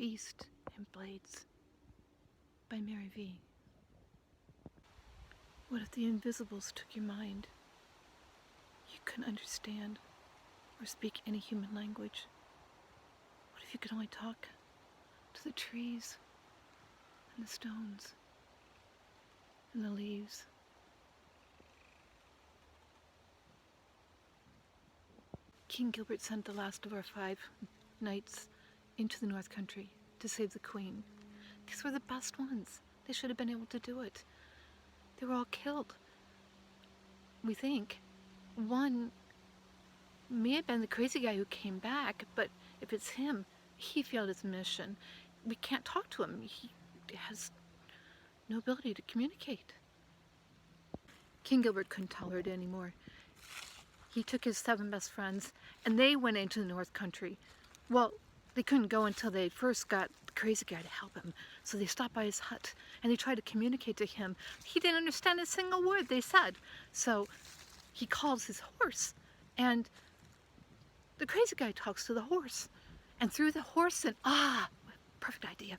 Beast and Blades by Mary V. What if the Invisibles took your mind? You couldn't understand or speak any human language. What if you could only talk to the trees and the stones and the leaves? King Gilbert sent the last of our 5 knights into the North Country to save the Queen. These were the best ones. They should have been able to do it. They were all killed. We think. One may have been the crazy guy who came back, but if it's him, he failed his mission. We can't talk to him. He has no ability to communicate. King Gilbert couldn't tolerate it anymore. He took his 7 best friends, and they went into the North Country. Well, they couldn't go until they first got the crazy guy to help him. So they stopped by his hut, and they tried to communicate to him. He didn't understand a single word they said. So he calls his horse, and the crazy guy talks to the horse. And through the horse, and perfect idea.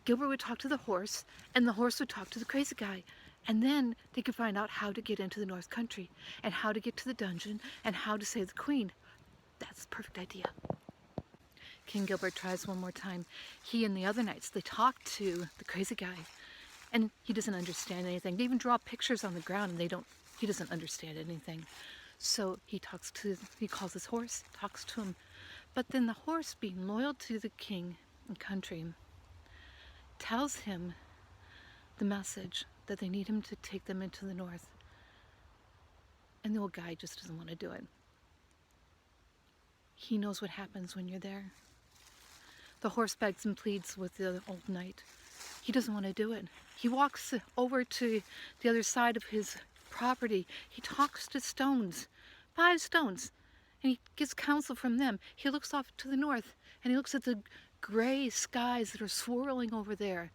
Gilbert would talk to the horse, and the horse would talk to the crazy guy. And then they could find out how to get into the North Country, and how to get to the dungeon, and how to save the Queen. That's the perfect idea. King Gilbert tries one more time. He and the other knights, they talk to the crazy guy, and he doesn't understand anything. They even draw pictures on the ground, and he doesn't understand anything. So he calls his horse, talks to him. But then the horse, being loyal to the king and country, tells him the message that they need him to take them into the north. And the old guy just doesn't want to do it. He knows what happens when you're there. The horse begs and pleads with the old knight. He doesn't want to do it. He walks over to the other side of his property. He talks to stones, 5 stones, and he gets counsel from them. He looks off to the north, and he looks at the gray skies that are swirling over there,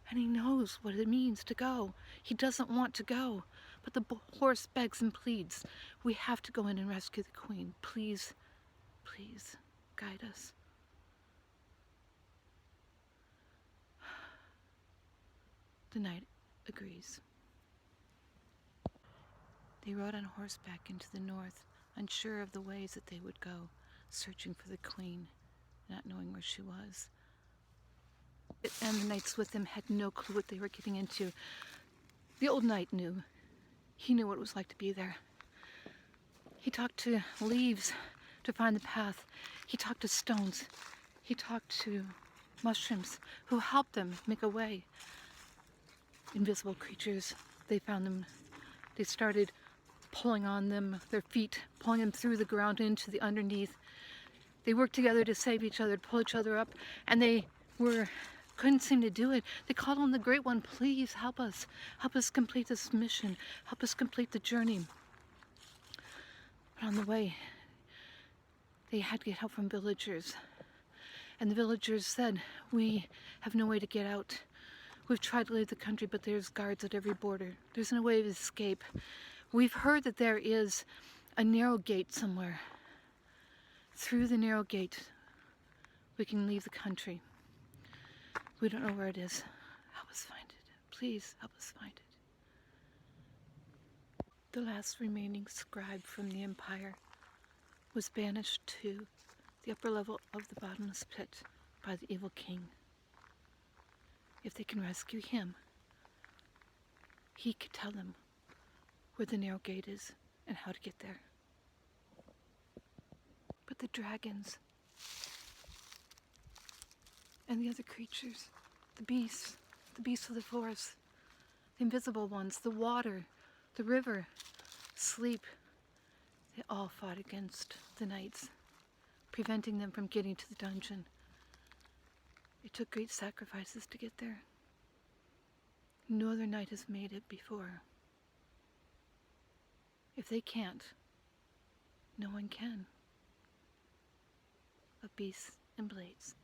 and he knows what it means to go. He doesn't want to go, but the horse begs and pleads. We have to go in and rescue the Queen. Please, please, guide us. The knight agrees. They rode on horseback into the north, unsure of the ways that they would go, searching for the Queen, not knowing where she was. And the knights with them had no clue what they were getting into. The old knight knew. He knew what it was like to be there. He talked to leaves to find the path. He talked to stones. He talked to mushrooms who helped them make a way. Invisible creatures, they found them. They started pulling on them, their feet, pulling them through the ground into the underneath. They worked together to save each other, to pull each other up, and they couldn't seem to do it. They called on the Great One, please help us complete this mission, help us complete the journey. But on the way, they had to get help from villagers. And the villagers said, we have no way to get out. We've tried to leave the country, but there's guards at every border. There's no way of escape. We've heard that there is a narrow gate somewhere. Through the narrow gate, we can leave the country. We don't know where it is. Help us find it. Please help us find it. The last remaining scribe from the empire was banished to the upper level of the bottomless pit by the evil king. If they can rescue him, he could tell them where the narrow gate is and how to get there. But the dragons and the other creatures, the beasts of the forest, the invisible ones, the water, the river, sleep, they all fought against the knights, preventing them from getting to the dungeon. It took great sacrifices to get there. No other knight has made it before. If they can't, no one can. Of Beasts and Blades.